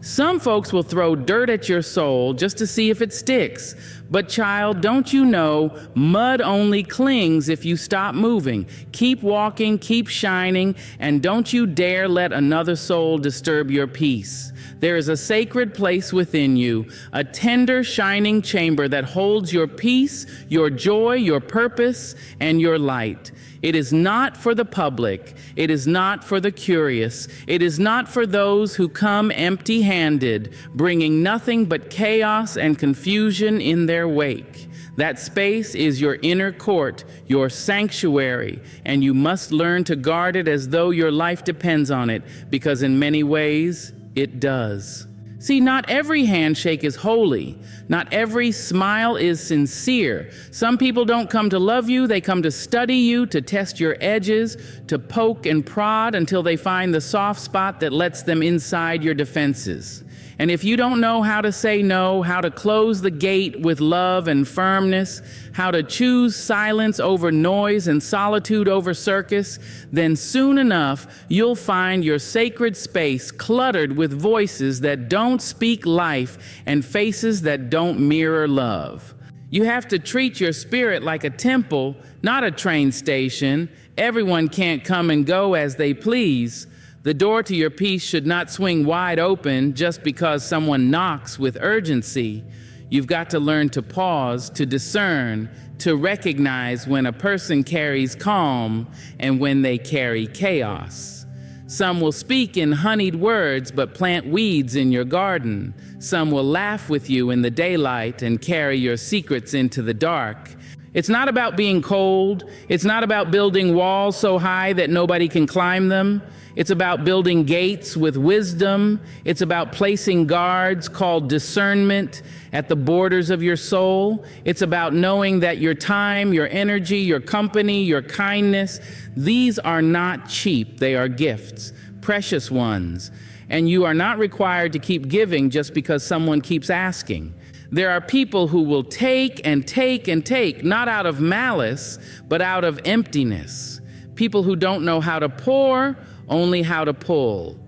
Some folks will throw dirt at your soul just to see if it sticks. But child, don't you know, mud only clings if you stop moving. Keep walking, keep shining, and don't you dare let another soul disturb your peace. There is a sacred place within you, a tender, shining chamber that holds your peace, your joy, your purpose, and your light. It is not for the public. It is not for the curious. It is not for those who come empty-handed, bringing nothing but chaos and confusion in their wake. That space is your inner court, your sanctuary, and you must learn to guard it as though your life depends on it, because in many ways, it does. See, not every handshake is holy. Not every smile is sincere. Some people don't come to love you, they come to study you, to test your edges, to poke and prod until they find the soft spot that lets them inside your defenses. And if you don't know how to say no, how to close the gate with love and firmness, how to choose silence over noise and solitude over circus, then soon enough you'll find your sacred space cluttered with voices that don't speak life and faces that don't mirror love. You have to treat your spirit like a temple, not a train station. Everyone can't come and go as they please. The door to your peace should not swing wide open just because someone knocks with urgency. You've got to learn to pause, to discern, to recognize when a person carries calm and when they carry chaos. Some will speak in honeyed words but plant weeds in your garden. Some will laugh with you in the daylight and carry your secrets into the dark. It's not about being cold. It's not about building walls so high that nobody can climb them. It's about building gates with wisdom. It's about placing guards called discernment at the borders of your soul. It's about knowing that your time, your energy, your company, your kindness, these are not cheap. They are gifts, precious ones. And you are not required to keep giving just because someone keeps asking. There are people who will take and take and take, not out of malice, but out of emptiness. People who don't know how to pour, only how to pull.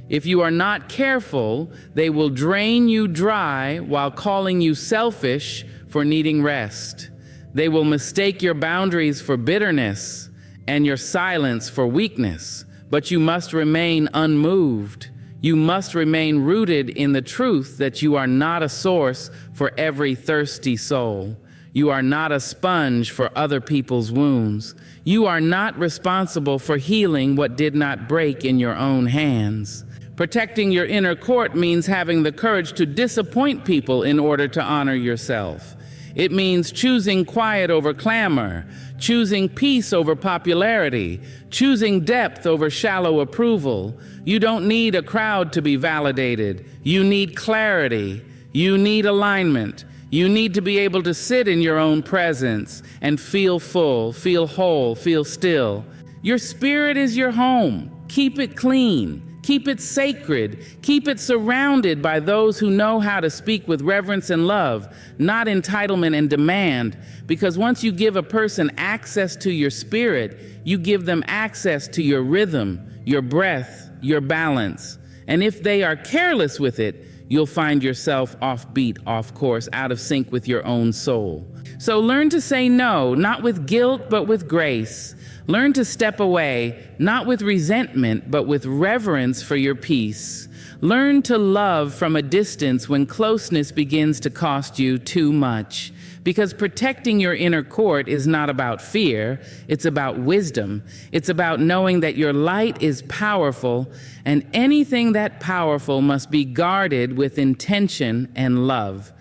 If you are not careful, they will drain you dry while calling you selfish for needing rest. They will mistake your boundaries for bitterness and your silence for weakness, but you must remain unmoved. You must remain rooted in the truth that you are not a source for every thirsty soul. You are not a sponge for other people's wounds. You are not responsible for healing what did not break in your own hands. Protecting your inner court means having the courage to disappoint people in order to honor yourself. It means choosing quiet over clamor, choosing peace over popularity, choosing depth over shallow approval. You don't need a crowd to be validated. You need clarity. You need alignment. You need to be able to sit in your own presence and feel full, feel whole, feel still. Your spirit is your home. Keep it clean. Keep it sacred. Keep it surrounded by those who know how to speak with reverence and love, not entitlement and demand. Because once you give a person access to your spirit, you give them access to your rhythm, your breath, your balance. And if they are careless with it, you'll find yourself offbeat, off course, out of sync with your own soul. So learn to say no, not with guilt, but with grace. Learn to step away, not with resentment, but with reverence for your peace. Learn to love from a distance when closeness begins to cost you too much. Because protecting your inner court is not about fear, it's about wisdom. It's about knowing that your light is powerful, and anything that powerful must be guarded with intention and love.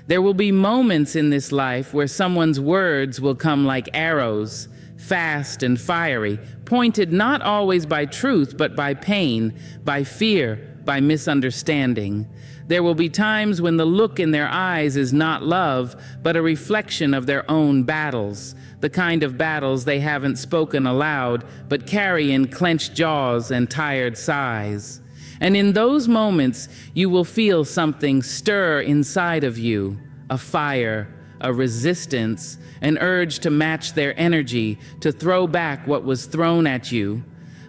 There will be moments in this life where someone's words will come like arrows, fast and fiery, pointed not always by truth, but by pain, by fear, by misunderstanding. There will be times when the look in their eyes is not love, but a reflection of their own battles, the kind of battles they haven't spoken aloud, but carry in clenched jaws and tired sighs. And in those moments, you will feel something stir inside of you, a fire, a resistance, an urge to match their energy, to throw back what was thrown at you.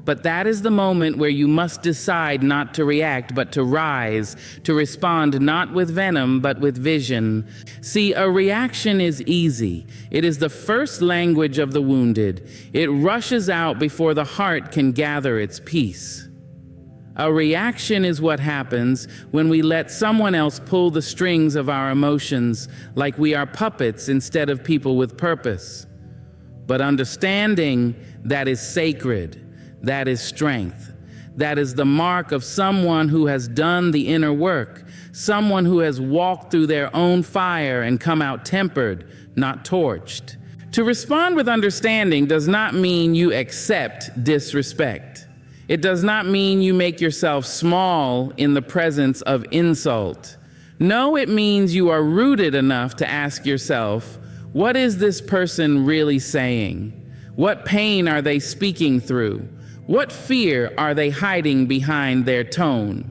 But that is the moment where you must decide not to react, but to rise, to respond not with venom, but with vision. See, a reaction is easy. It is the first language of the wounded. It rushes out before the heart can gather its peace. A reaction is what happens when we let someone else pull the strings of our emotions, like we are puppets instead of people with purpose. But understanding, that is sacred. That is strength. That is the mark of someone who has done the inner work, someone who has walked through their own fire and come out tempered, not torched. To respond with understanding does not mean you accept disrespect. It does not mean you make yourself small in the presence of insult. No, it means you are rooted enough to ask yourself, what is this person really saying? What pain are they speaking through? What fear are they hiding behind their tone?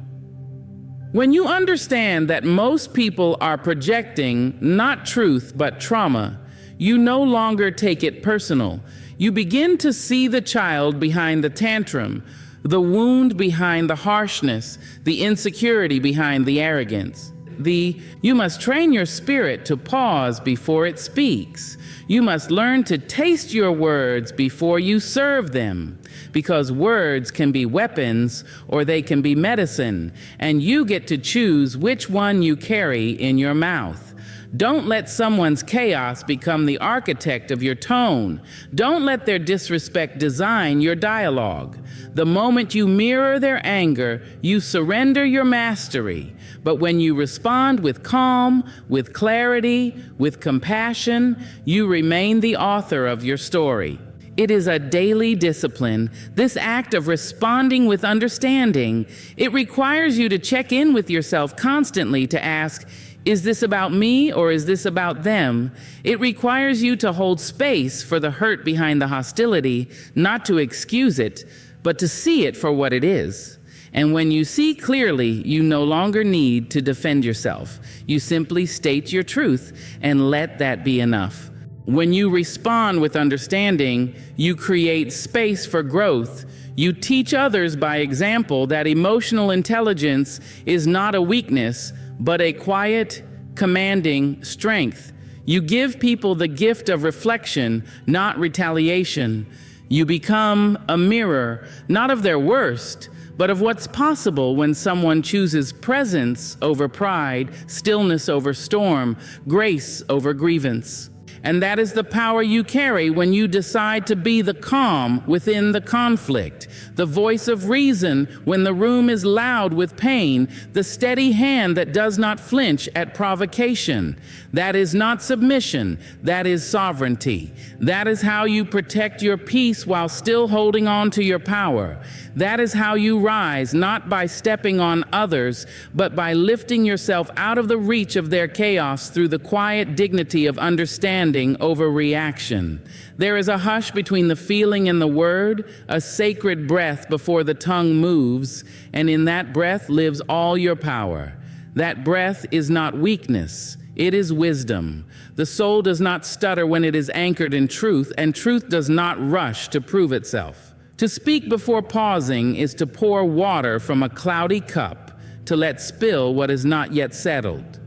When you understand that most people are projecting not truth but trauma, you no longer take it personal. You begin to see the child behind the tantrum, the wound behind the harshness, the insecurity behind the arrogance. You must train your spirit to pause before it speaks. You must learn to taste your words before you serve them, because words can be weapons or they can be medicine, and you get to choose which one you carry in your mouth. Don't let someone's chaos become the architect of your tone. Don't let their disrespect design your dialogue. The moment you mirror their anger, you surrender your mastery. But when you respond with calm, with clarity, with compassion, you remain the author of your story. It is a daily discipline, this act of responding with understanding. It requires you to check in with yourself constantly to ask, is this about me or is this about them? It requires you to hold space for the hurt behind the hostility, not to excuse it, but to see it for what it is. And when you see clearly, you no longer need to defend yourself. You simply state your truth and let that be enough. When you respond with understanding, you create space for growth. You teach others by example that emotional intelligence is not a weakness, but a quiet, commanding strength. You give people the gift of reflection, not retaliation. You become a mirror, not of their worst, but of what's possible when someone chooses presence over pride, stillness over storm, grace over grievance. And that is the power you carry when you decide to be the calm within the conflict, the voice of reason when the room is loud with pain, the steady hand that does not flinch at provocation. That is not submission, that is sovereignty. That is how you protect your peace while still holding on to your power. That is how you rise, not by stepping on others, but by lifting yourself out of the reach of their chaos through the quiet dignity of understanding over reaction. There is a hush between the feeling and the word, a sacred breath before the tongue moves, and in that breath lives all your power. That breath is not weakness, it is wisdom. The soul does not stutter when it is anchored in truth, and truth does not rush to prove itself. To speak before pausing is to pour water from a cloudy cup to let spill what is not yet settled.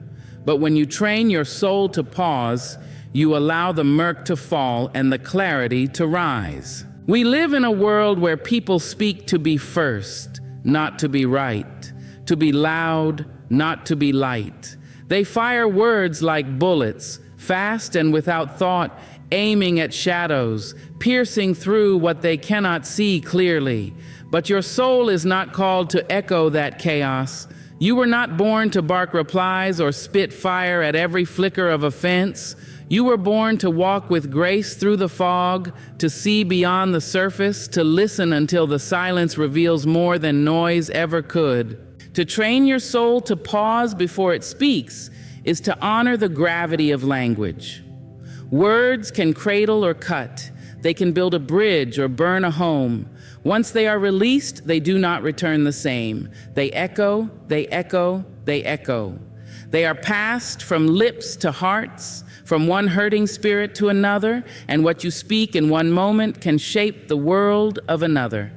But when you train your soul to pause, you allow the murk to fall and the clarity to rise. We live in a world where people speak to be first, not to be right, to be loud, not to be light. They fire words like bullets, fast and without thought, aiming at shadows, piercing through what they cannot see clearly. But your soul is not called to echo that chaos. You were not born to bark replies or spit fire at every flicker of offense. You were born to walk with grace through the fog, to see beyond the surface, to listen until the silence reveals more than noise ever could. To train your soul to pause before it speaks is to honor the gravity of language. Words can cradle or cut. They can build a bridge or burn a home. Once they are released, they do not return the same. They echo, they echo, they echo. They are passed from lips to hearts, from one hurting spirit to another, and what you speak in one moment can shape the world of another.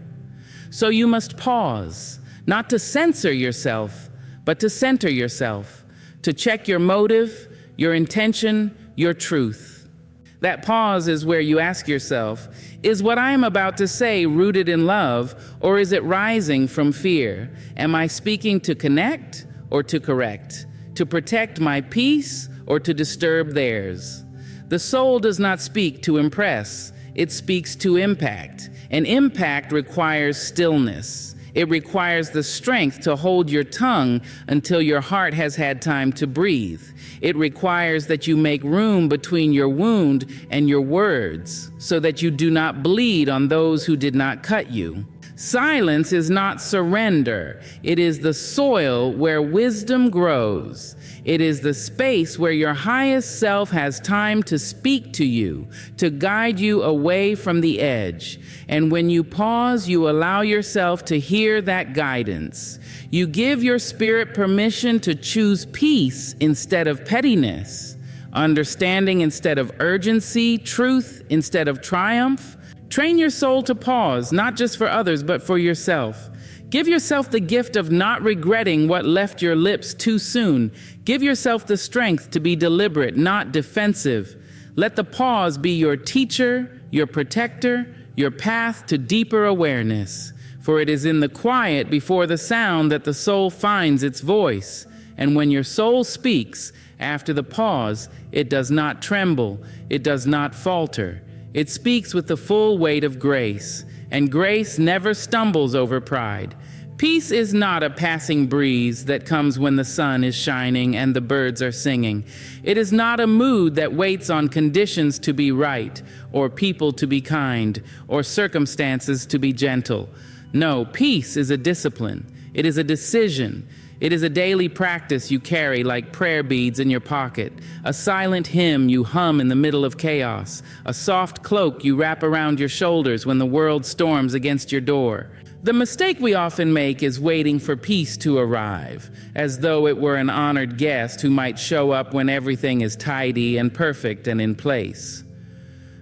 So you must pause, not to censor yourself, but to center yourself, to check your motive, your intention, your truth. That pause is where you ask yourself, is what I am about to say rooted in love, or is it rising from fear? Am I speaking to connect or to correct? To protect my peace or to disturb theirs? The soul does not speak to impress, it speaks to impact. And impact requires stillness. It requires the strength to hold your tongue until your heart has had time to breathe. It requires that you make room between your wound and your words so that you do not bleed on those who did not cut you. Silence is not surrender. It is the soil where wisdom grows. It is the space where your highest self has time to speak to you, to guide you away from the edge. And when you pause, you allow yourself to hear that guidance. You give your spirit permission to choose peace instead of pettiness, understanding instead of urgency, truth instead of triumph. Train your soul to pause, not just for others, but for yourself. Give yourself the gift of not regretting what left your lips too soon. Give yourself the strength to be deliberate, not defensive. Let the pause be your teacher, your protector, your path to deeper awareness. For it is in the quiet before the sound that the soul finds its voice. And when your soul speaks, after the pause, it does not tremble, it does not falter. It speaks with the full weight of grace, and grace never stumbles over pride. Peace is not a passing breeze that comes when the sun is shining and the birds are singing. It is not a mood that waits on conditions to be right, or people to be kind, or circumstances to be gentle. No, peace is a discipline. It is a decision. It is a daily practice you carry like prayer beads in your pocket, a silent hymn you hum in the middle of chaos, a soft cloak you wrap around your shoulders when the world storms against your door. The mistake we often make is waiting for peace to arrive, as though it were an honored guest who might show up when everything is tidy and perfect and in place.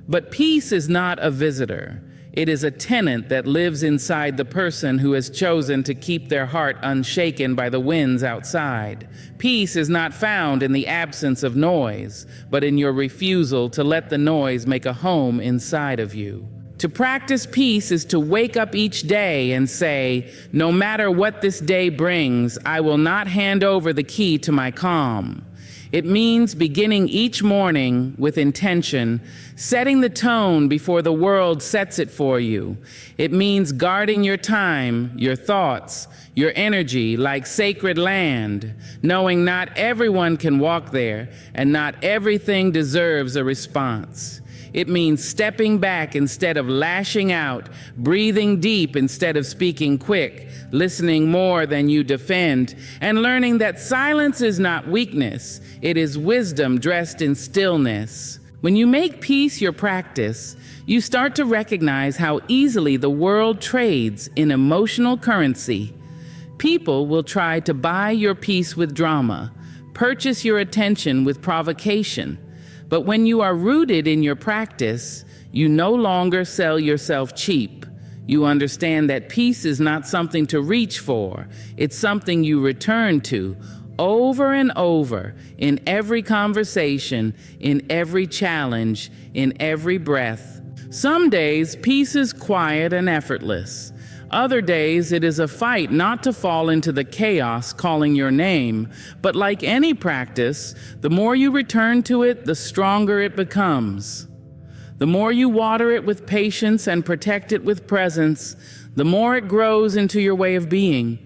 But peace is not a visitor. It is a tenant that lives inside the person who has chosen to keep their heart unshaken by the winds outside. Peace is not found in the absence of noise, but in your refusal to let the noise make a home inside of you. To practice peace is to wake up each day and say, no matter what this day brings, I will not hand over the key to my calm. It means beginning each morning with intention, setting the tone before the world sets it for you. It means guarding your time, your thoughts, your energy like sacred land, knowing not everyone can walk there and not everything deserves a response. It means stepping back instead of lashing out, breathing deep instead of speaking quick, listening more than you defend, and learning that silence is not weakness, it is wisdom dressed in stillness. When you make peace your practice, you start to recognize how easily the world trades in emotional currency. People will try to buy your peace with drama, purchase your attention with provocation. But when you are rooted in your practice, you no longer sell yourself cheap. You understand that peace is not something to reach for. It's something you return to over and over in every conversation, in every challenge, in every breath. Some days, peace is quiet and effortless. Other days, it is a fight not to fall into the chaos calling your name. But like any practice, the more you return to it, the stronger it becomes. The more you water it with patience and protect it with presence, the more it grows into your way of being.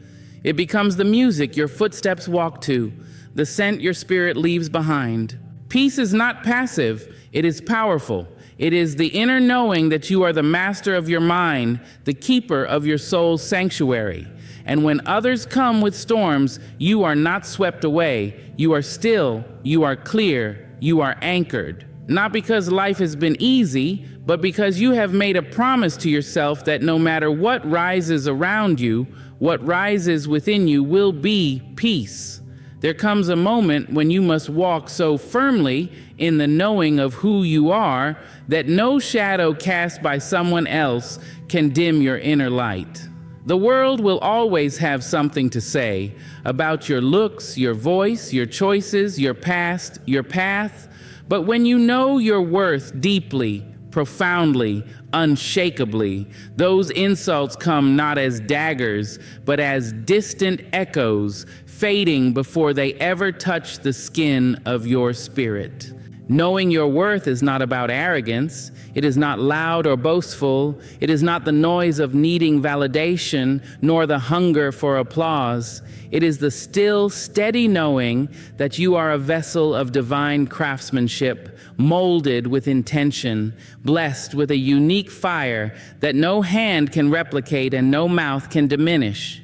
It becomes the music your footsteps walk to, the scent your spirit leaves behind. Peace is not passive, it is powerful. It is the inner knowing that you are the master of your mind, the keeper of your soul's sanctuary. And when others come with storms, you are not swept away. You are still, you are clear, you are anchored. Not because life has been easy, but because you have made a promise to yourself that no matter what rises around you, what rises within you will be peace. There comes a moment when you must walk so firmly in the knowing of who you are that no shadow cast by someone else can dim your inner light. The world will always have something to say about your looks, your voice, your choices, your past, your path. But when you know your worth deeply, profoundly, unshakably, those insults come not as daggers, but as distant echoes, fading before they ever touch the skin of your spirit. Knowing your worth is not about arrogance. It is not loud or boastful. It is not the noise of needing validation, nor the hunger for applause. It is the still, steady knowing that you are a vessel of divine craftsmanship, molded with intention, blessed with a unique fire that no hand can replicate and no mouth can diminish.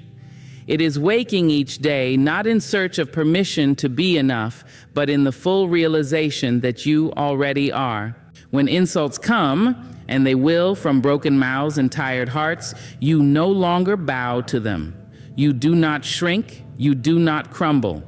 It is waking each day not in search of permission to be enough, but in the full realization that you already are. When insults come, and they will from broken mouths and tired hearts, you no longer bow to them. You do not shrink, you do not crumble,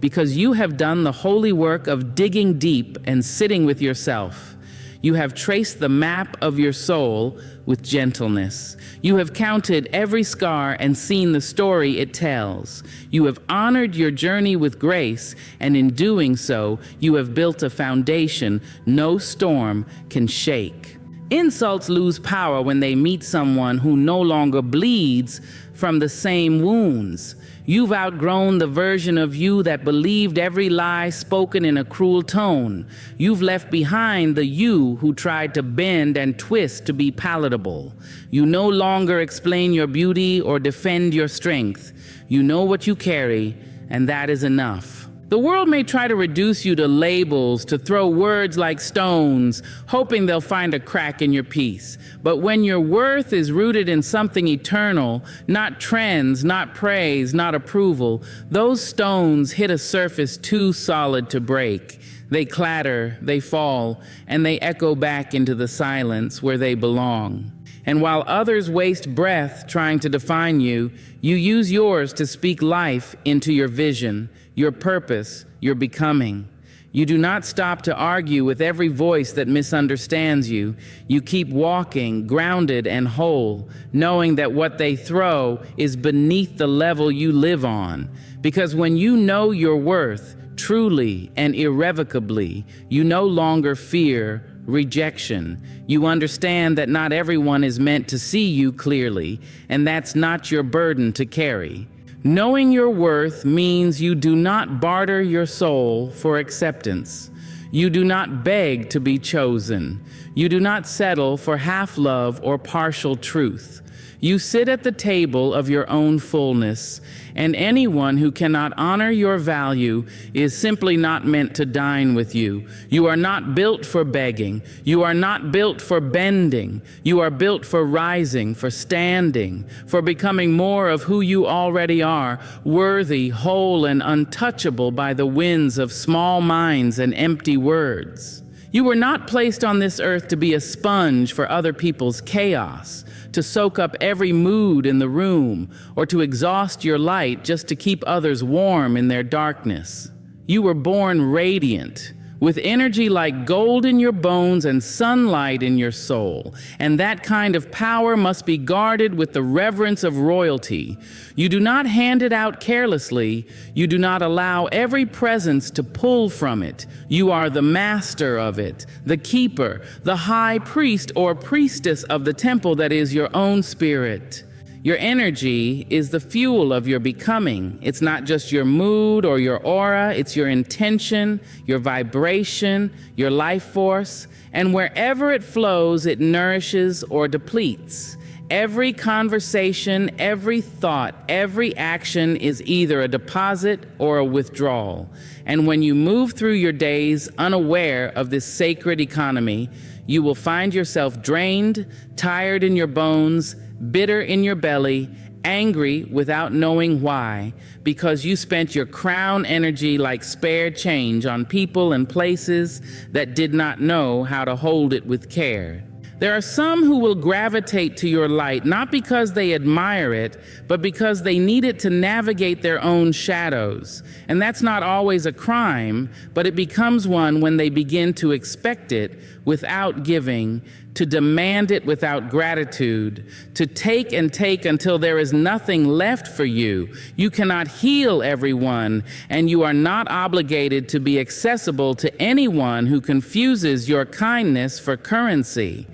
because you have done the holy work of digging deep and sitting with yourself. You have traced the map of your soul with gentleness. You have counted every scar and seen the story it tells. You have honored your journey with grace, and in doing so, you have built a foundation no storm can shake. Insults lose power when they meet someone who no longer bleeds from the same wounds. You've outgrown the version of you that believed every lie spoken in a cruel tone. You've left behind the you who tried to bend and twist to be palatable. You no longer explain your beauty or defend your strength. You know what you carry, and that is enough. The world may try to reduce you to labels, to throw words like stones, hoping they'll find a crack in your peace. But when your worth is rooted in something eternal, not trends, not praise, not approval, those stones hit a surface too solid to break. They clatter, they fall, and they echo back into the silence where they belong. And while others waste breath trying to define you, you use yours to speak life into your vision, your purpose, your becoming. You do not stop to argue with every voice that misunderstands you. You keep walking, grounded and whole, knowing that what they throw is beneath the level you live on. Because when you know your worth, truly and irrevocably, you no longer fear rejection. You understand that not everyone is meant to see you clearly, and that's not your burden to carry. Knowing your worth means you do not barter your soul for acceptance. You do not beg to be chosen. You do not settle for half love or partial truth. You sit at the table of your own fullness, and anyone who cannot honor your value is simply not meant to dine with you. You are not built for begging. You are not built for bending. You are built for rising, for standing, for becoming more of who you already are, worthy, whole, and untouchable by the winds of small minds and empty words. You were not placed on this earth to be a sponge for other people's chaos, to soak up every mood in the room, or to exhaust your light just to keep others warm in their darkness. You were born radiant, with energy like gold in your bones and sunlight in your soul. And that kind of power must be guarded with the reverence of royalty. You do not hand it out carelessly. You do not allow every presence to pull from it. You are the master of it, the keeper, the high priest or priestess of the temple that is your own spirit. Your energy is the fuel of your becoming. It's not just your mood or your aura, it's your intention, your vibration, your life force, and wherever it flows, it nourishes or depletes. Every conversation, every thought, every action is either a deposit or a withdrawal. And when you move through your days unaware of this sacred economy, you will find yourself drained, tired in your bones, bitter in your belly, angry without knowing why, because you spent your crown energy like spare change on people and places that did not know how to hold it with care. There are some who will gravitate to your light, not because they admire it, but because they need it to navigate their own shadows. And that's not always a crime, but it becomes one when they begin to expect it without giving to demand it without gratitude, to take and take until there is nothing left for you. You cannot heal everyone, and you are not obligated to be accessible to anyone who confuses your kindness for currency.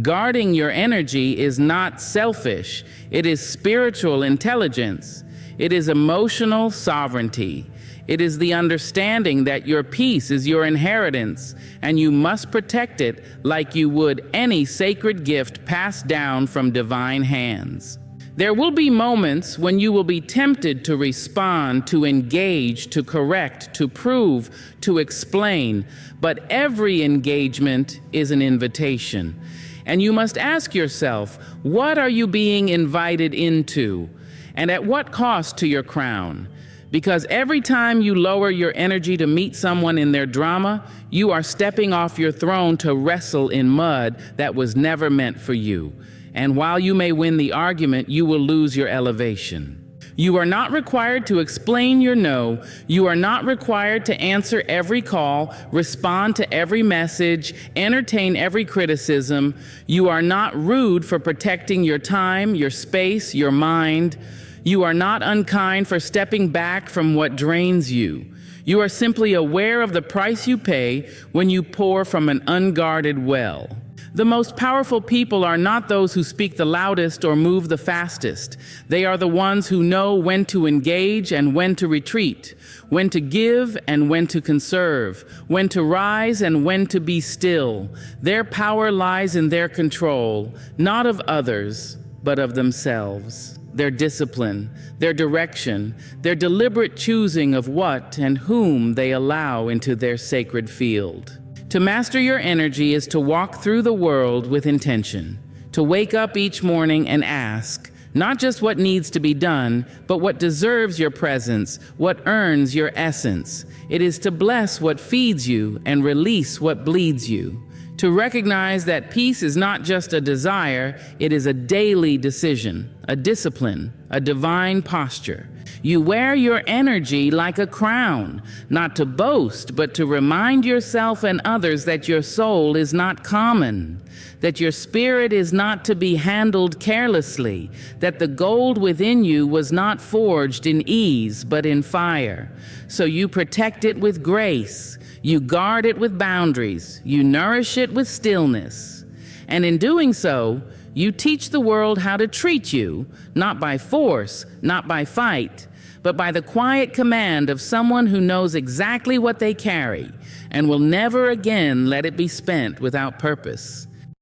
Guarding your energy is not selfish. It is spiritual intelligence. It is emotional sovereignty. It is the understanding that your peace is your inheritance, and you must protect it like you would any sacred gift passed down from divine hands. There will be moments when you will be tempted to respond, to engage, to correct, to prove, to explain, but every engagement is an invitation. And you must ask yourself, what are you being invited into? And at what cost to your crown? Because every time you lower your energy to meet someone in their drama, you are stepping off your throne to wrestle in mud that was never meant for you. And while you may win the argument, you will lose your elevation. You are not required to explain your no. You are not required to answer every call, respond to every message, entertain every criticism. You are not rude for protecting your time, your space, your mind. You are not unkind for stepping back from what drains you. You are simply aware of the price you pay when you pour from an unguarded well. The most powerful people are not those who speak the loudest or move the fastest. They are the ones who know when to engage and when to retreat, when to give and when to conserve, when to rise and when to be still. Their power lies in their control, not of others, but of themselves. Their discipline, their direction, their deliberate choosing of what and whom they allow into their sacred field. To master your energy is to walk through the world with intention, to wake up each morning and ask, not just what needs to be done, but what deserves your presence, what earns your essence. It is to bless what feeds you and release what bleeds you. To recognize that peace is not just a desire, it is a daily decision, a discipline, a divine posture. You wear your energy like a crown, not to boast, but to remind yourself and others that your soul is not common, that your spirit is not to be handled carelessly, that the gold within you was not forged in ease, but in fire. So you protect it with grace. You guard it with boundaries. You nourish it with stillness. And in doing so, you teach the world how to treat you, not by force, not by fight, but by the quiet command of someone who knows exactly what they carry and will never again let it be spent without purpose.